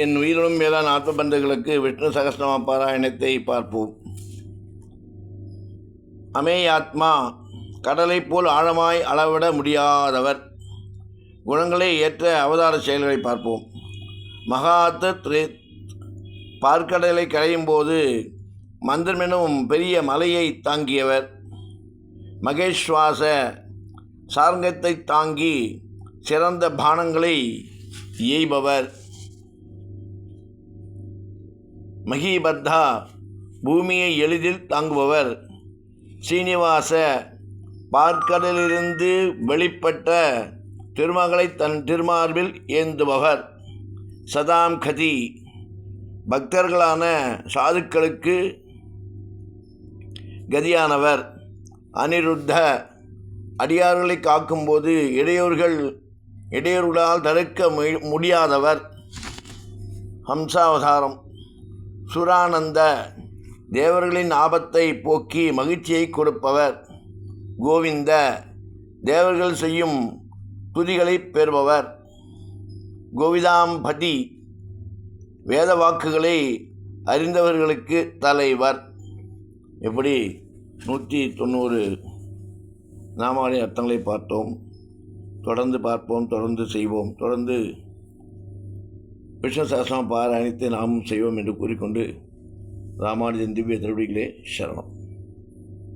என் உயிரினும் மேலான ஆத்மபந்தங்களுக்கு விஷ்ணு சகஸ்ரநாம பாராயணத்தை பார்ப்போம். அமேயாத்மா கடலைப் போல் ஆழமாய் அளவிட முடியாதவர். குணங்களே ஏற்ற அவதார செயல்களை பார்ப்போம். மகாத்து பார்க்கடலை கரையும் போது மந்திரமெனும் பெரிய மலையை தாங்கியவர். மகேஸ்வாச சார்ங்கத்தை தாங்கி சிறந்த பானங்களை எய்பவர். மகிபத்தா பூமியை எளிதில் தாங்குபவர். சீனிவாச பார்க்கடலிலிருந்து வெளிப்பட்ட திருமகளை தன் திருமார்பில் ஏந்துபவர். சதாம் கதி பக்தர்களான சாதுக்களுக்கு கதியானவர். அனிருத்த அடியார்களை காக்கும்போது இடையூறுகளால் தடுக்க முடியாதவர். ஹம்சாவதாரம் சுரானந்த தேவர்களின் ஆபத்தை போக்கி மகிழ்ச்சியை கொடுப்பவர். கோவிந்த தேவர்கள் செய்யும் துதிகளை பெறுபவர். கோவிதாம்பதி வேத வாக்குகளை அறிந்தவர்களுக்கு தலைவர். எப்படி 190 நாமாவளி அர்த்தங்களை பார்த்தோம். தொடர்ந்து பார்ப்போம், தொடர்ந்து செய்வோம், தொடர்ந்து விஷ்ணு சகஸ்ரநாம பாராயணத்தை நாமும் செய்வோம் என்று கூறிக்கொண்டு ராமானுஜன் திவ்ய திருவடிகளே சரணம்.